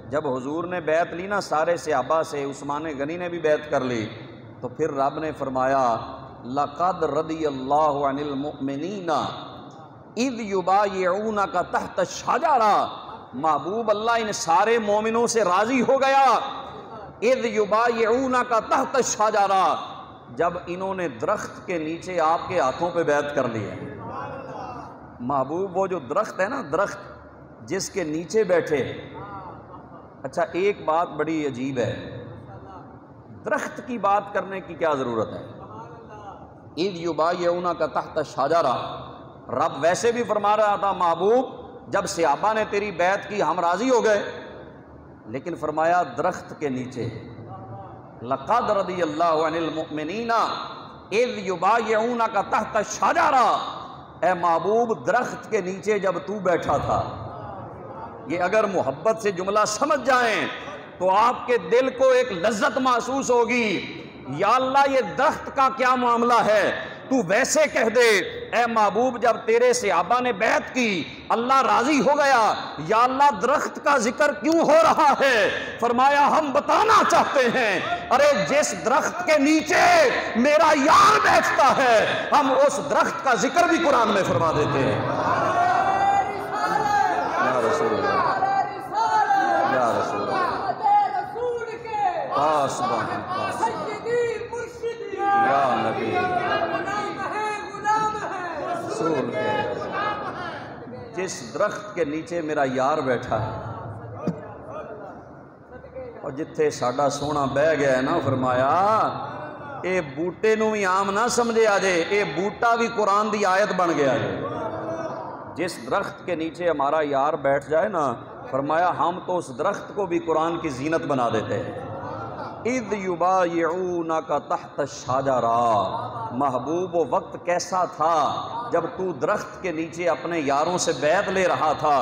جب حضور نے بیعت لی نا سارے صحابہ سے، عثمان غنی نے بھی بیعت کر لی، تو پھر رب نے فرمایا لقد رضی اللہ عن المؤمنین اذ یبایعونک تحت الشجرہ، محبوب اللہ ان سارے مومنوں سے راضی ہو گیا۔ اذ یبایعونک تحت الشجرہ، جب انہوں نے درخت کے نیچے آپ کے ہاتھوں پہ بیعت کر لی ہے۔ محبوب وہ جو درخت ہے نا، درخت جس کے نیچے بیٹھے، اچھا ایک بات بڑی عجیب ہے، درخت کی بات کرنے کی کیا ضرورت ہے؟ اذ یبایعونک تحت الشجرہ، رب ویسے بھی فرما رہا تھا محبوب جب صحابہ نے تیری بیعت کی ہم راضی ہو گئے، لیکن فرمایا درخت کے نیچے، لقد رضی اللہ عن المؤمنین اذ یبایعونک تحت الشجرہ، اے محبوب درخت کے نیچے جب تو بیٹھا تھا۔ یہ اگر محبت سے جملہ سمجھ جائیں تو آپ کے دل کو ایک لذت محسوس ہوگی، یا اللہ یہ درخت کا کیا معاملہ ہے، تو ویسے کہہ دے اے محبوب جب تیرے صحابہ نے بیعت کی اللہ راضی ہو گیا، یا اللہ درخت کا ذکر کیوں ہو رہا ہے؟ فرمایا ہم بتانا چاہتے ہیں، ارے جس درخت کے نیچے میرا یار بیٹھتا ہے ہم اس درخت کا ذکر بھی قرآن میں فرما دیتے ہیں۔ یا رسول اللہ، یا رسول اللہ، پاس بہن پاس، یا نبی رسول کے، جس درخت کے نیچے میرا یار بیٹھا ہے اور جتھے ساڈا سونا بہ گیا ہے نا، فرمایا اے بوٹے نو بھی عام نہ سمجھے آجے، اے بوٹا بھی قرآن دی آیت بن گیا ہے۔ جس درخت کے نیچے ہمارا یار بیٹھ جائے نا، فرمایا ہم تو اس درخت کو بھی قرآن کی زینت بنا دیتے ہیں۔ اذ یبایعونک تحت الشجرہ، محبوب وہ وقت کیسا تھا جب تو درخت کے نیچے اپنے یاروں سے بیعت لے رہا تھا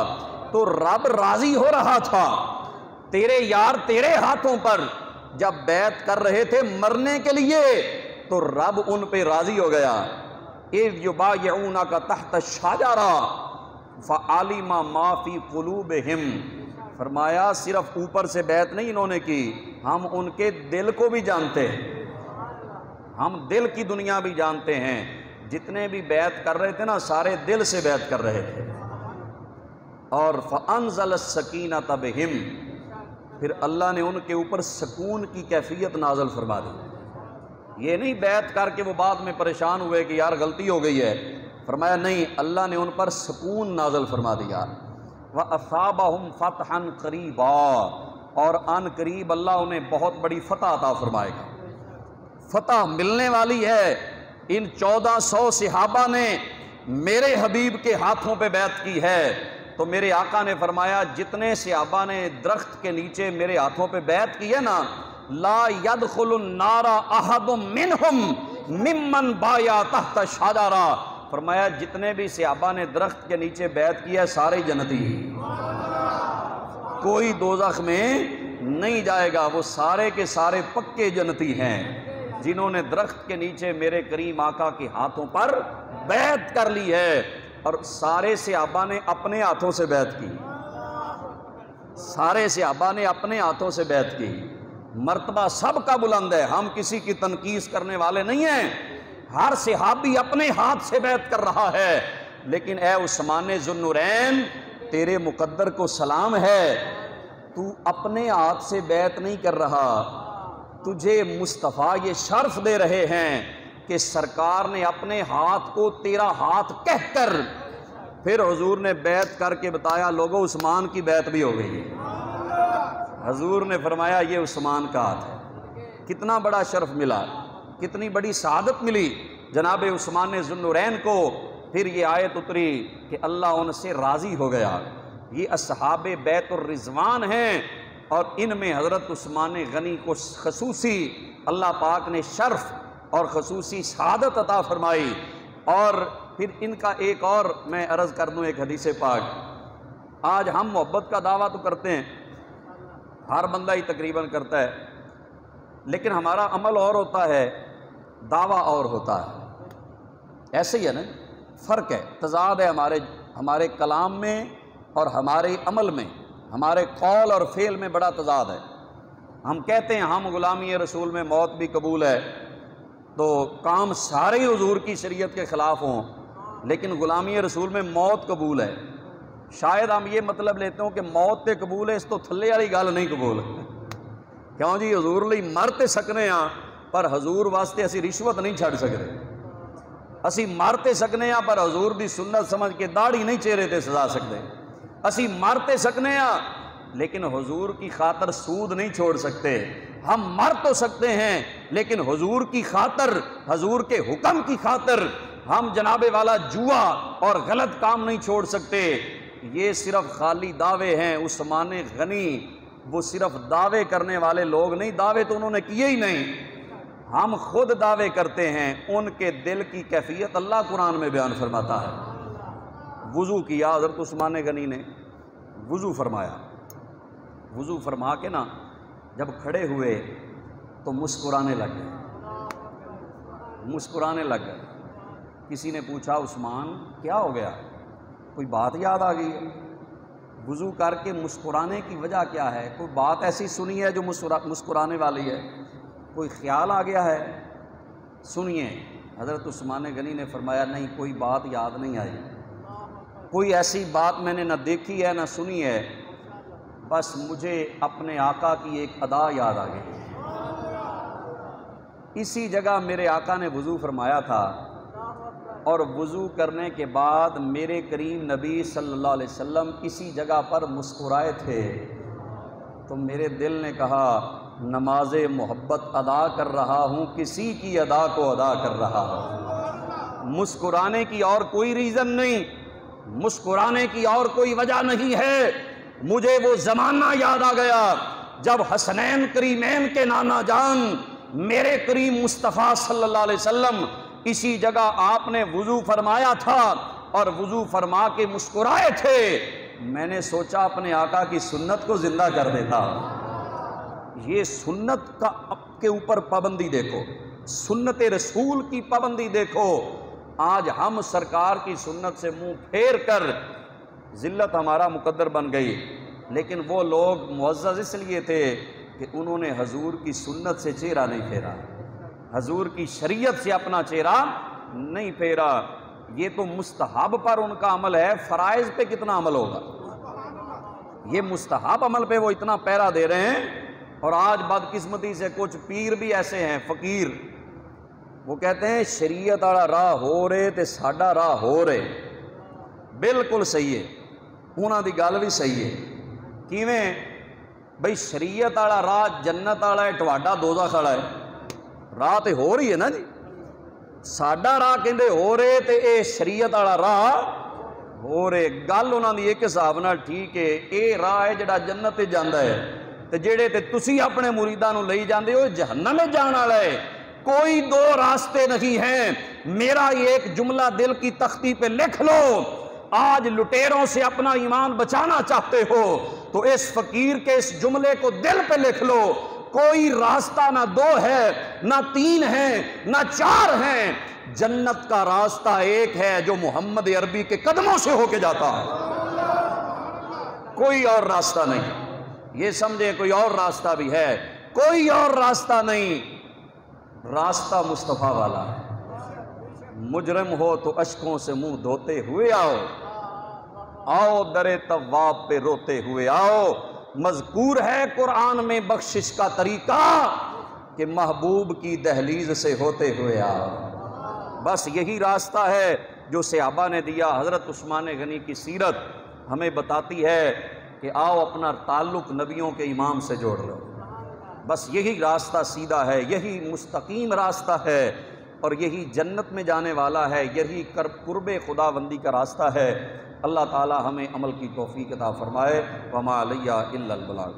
تو رب راضی ہو رہا تھا۔ تیرے یار تیرے ہاتھوں پر جب بیعت کر رہے تھے مرنے کے لیے تو رب ان پہ راضی ہو گیا۔ اذ یبایعونک تحت الشجرہ فعلم ما فی قلوبہم، فرمایا صرف اوپر سے بیعت نہیں انہوں نے کی، ہم ان کے دل کو بھی جانتے ہیں، ہم دل کی دنیا بھی جانتے ہیں۔ جتنے بھی بیعت کر رہے تھے نا سارے دل سے بیعت کر رہے تھے۔ اور فانزل السکینۃ بہم، پھر اللہ نے ان کے اوپر سکون کی کیفیت نازل فرما دی۔ یہ نہیں بیعت کر کے وہ بعد میں پریشان ہوئے کہ یار غلطی ہو گئی ہے، فرمایا نہیں، اللہ نے ان پر سکون نازل فرما دیا۔ وَأَصَابَهُمْ فَتْحًا قَرِيبًا، اور ان قریب اللہ انہیں بہت بڑی فتح عطا فرمائے گا۔ فتح ملنے والی ہے۔ ان 1400 صحابہ نے میرے حبیب کے ہاتھوں پہ بیعت کی ہے، تو میرے آقا نے فرمایا جتنے صحابہ نے درخت کے نیچے میرے ہاتھوں پہ بیعت کی ہے نا، لا يدخل النار احد منهم ممن بایا تحت الشجرہ، فرمایا جتنے بھی صحابہ نے درخت کے نیچے بیعت کیا سارے جنتی، کوئی دوزخ میں نہیں جائے گا، وہ سارے کے سارے پکے جنتی ہیں جنہوں نے درخت کے نیچے میرے کریم آقا کے ہاتھوں پر بیعت کر لی ہے۔ اور سارے صحابہ نے اپنے ہاتھوں سے بیعت کی، سارے صحابہ نے اپنے ہاتھوں سے بیعت کی۔ مرتبہ سب کا بلند ہے، ہم کسی کی تنقیص کرنے والے نہیں ہیں، ہر صحابی اپنے ہاتھ سے بیعت کر رہا ہے۔ لیکن اے عثمان ذو النورین، تیرے مقدر کو سلام ہے، تو اپنے ہاتھ سے بیعت نہیں کر رہا، تجھے مصطفیٰ یہ شرف دے رہے ہیں کہ سرکار نے اپنے ہاتھ کو تیرا ہاتھ کہہ کر پھر حضور نے بیعت کر کے بتایا لوگوں عثمان کی بیعت بھی ہو گئی ہے۔ حضور نے فرمایا یہ عثمان کا ہاتھ ہے۔ کتنا بڑا شرف ملا، کتنی بڑی سعادت ملی جناب عثمان ذو النورین کو۔ پھر یہ آیت اتری کہ اللہ ان سے راضی ہو گیا، یہ اصحاب بیت الرضوان ہیں، اور ان میں حضرت عثمان غنی کو خصوصی اللہ پاک نے شرف اور خصوصی سعادت عطا فرمائی۔ اور پھر ان کا ایک اور میں عرض کر دوں ایک حدیث پاک۔ آج ہم محبت کا دعویٰ تو کرتے ہیں، ہر بندہ ہی تقریباً کرتا ہے، لیکن ہمارا عمل اور ہوتا ہے، دعویٰ اور ہوتا ہے۔ ایسے ہی ہے نا، فرق ہے، تضاد ہے ہمارے کلام میں اور ہمارے عمل میں، ہمارے قول اور فعل میں بڑا تضاد ہے۔ ہم کہتے ہیں ہم غلامی رسول میں موت بھی قبول ہے، تو کام سارے حضور کی شریعت کے خلاف ہوں، لیکن غلامی رسول میں موت قبول ہے۔ شاید ہم یہ مطلب لیتے ہوں کہ موت تے قبول ہے، اس تو تھلے والی گل نہیں قبول۔ کیوں جی حضور لئی مر تے سکنے ہاں، پر حضور واسطے اسی رشوت نہیں چھڑ سکتے، اسی مر تے سکنے ہاں پر حضور دی سنت سمجھ کے داڑھی نہیں چہرے تے سجا سکتے، اسی مر تے سکنے ہاں لیکن حضور کی خاطر سود نہیں چھوڑ سکتے۔ ہم مر تو سکتے ہیں لیکن حضور کی خاطر، حضور کے حکم کی خاطر ہم جناب والا جوا اور غلط کام نہیں چھوڑ سکتے۔ یہ صرف خالی دعوے ہیں۔ عثمان غنی وہ صرف دعوے کرنے والے لوگ نہیں، دعوے تو انہوں نے کیے ہی نہیں، ہم خود دعوے کرتے ہیں۔ ان کے دل کی کیفیت اللہ قرآن میں بیان فرماتا ہے۔ وضو کیا حضرت عثمان غنی نے، وضو فرمایا، وضو فرما کے نا جب کھڑے ہوئے تو مسکرانے لگ گئے، مسکرانے لگ گئے۔ کسی نے پوچھا عثمان کیا ہو گیا، کوئی بات یاد آ گئی ہے؟ وضو کر کے مسکرانے کی وجہ کیا ہے؟ کوئی بات ایسی سنی ہے جو مسکرانے والی ہے؟ کوئی خیال آ گیا ہے؟ سنیے، حضرت عثمان غنی نے فرمایا نہیں، کوئی بات یاد نہیں آئی، کوئی ایسی بات میں نے نہ دیکھی ہے نہ سنی ہے، بس مجھے اپنے آقا کی ایک ادا یاد آ گئی۔ اسی جگہ میرے آقا نے وضو فرمایا تھا، اور وضو کرنے کے بعد میرے کریم نبی صلی اللہ علیہ وسلم اسی جگہ پر مسکرائے تھے، تو میرے دل نے کہا نماز محبت ادا کر رہا ہوں، کسی کی ادا کو ادا کر رہا ہوں۔ مسکرانے کی اور کوئی ریزن نہیں، مسکرانے کی اور کوئی وجہ نہیں ہے۔ مجھے وہ زمانہ یاد آ گیا جب حسنین کریمین کے نانا جان میرے کریم مصطفیٰ صلی اللہ علیہ وسلم اسی جگہ آپ نے وضو فرمایا تھا اور وضو فرما کے مسکرائے تھے۔ میں نے سوچا اپنے آقا کی سنت کو زندہ کر دیتا۔ یہ سنت کا کے اوپر پابندی دیکھو، سنت رسول کی پابندی دیکھو۔ آج ہم سرکار کی سنت سے منہ پھیر کر ذلت ہمارا مقدر بن گئی، لیکن وہ لوگ معزز اس لیے تھے کہ انہوں نے حضور کی سنت سے چہرہ نہیں پھیرا، حضور کی شریعت سے اپنا چہرہ نہیں پھیرا۔ یہ تو مستحب پر ان کا عمل ہے، فرائض پہ کتنا عمل ہوگا؟ یہ مستحب عمل پہ وہ اتنا پیرا دے رہے ہیں، اور آج بدقسمتی سے کچھ پیر بھی ایسے ہیں، فقیر، وہ کہتے ہیں شریعت والا راہ ہو رہے تے ساڈا راہ ہو رہے۔ بالکل صحیح ہے، انہاں دی گل بھی صحیح ہے۔ کیویں بھئی شریعت والا راہ جنت والا ہے، تہاڈا دوزخ والا ہے، راہ تے ہو رہی ہے نا جی۔ ساڈا راہ کہندے ہو رہے تے اے شریعت والا راہ ہو رہے۔ گل انہاں دی ایک حساب نال ٹھیک ہے، اے راہ ہے جڑا جنت تے جاندا ہے، تے جڑے تے تسی اپنے مریداں نوں لئی جاندے ہو جہنم وچ جان والا ہے۔ کوئی دو راستے نہیں ہیں۔ میرا یہ ایک جملہ دل کی تختی پہ لکھ لو، آج لٹیروں سے اپنا ایمان بچانا چاہتے ہو تو اس فقیر کے اس جملے کو دل پہ لکھ لو، کوئی راستہ نہ دو ہے، نہ تین ہے، نہ چار ہیں، جنت کا راستہ ایک ہے جو محمد عربی کے قدموں سے ہو کے جاتا ہے، کوئی اور راستہ نہیں۔ یہ سمجھے کوئی اور راستہ بھی ہے، کوئی اور راستہ نہیں، راستہ مصطفیٰ والا ہے۔ مجرم ہو تو اشکوں سے منہ دھوتے ہوئے آؤ، آؤ در تواب پہ روتے ہوئے آؤ۔ مذکور ہے قرآن میں بخشش کا طریقہ کہ محبوب کی دہلیز سے ہوتے ہوئے آؤ۔ بس یہی راستہ ہے جو صحابہ نے دیا۔ حضرت عثمان غنی کی سیرت ہمیں بتاتی ہے کہ آؤ اپنا تعلق نبیوں کے امام سے جوڑ لو، بس یہی راستہ سیدھا ہے، یہی مستقیم راستہ ہے، اور یہی جنت میں جانے والا ہے، یہی قرب خداوندی کا راستہ ہے۔ اللہ تعالی ہمیں عمل کی توفیق عطا فرمائے۔ وما علیہ الا البلاغ۔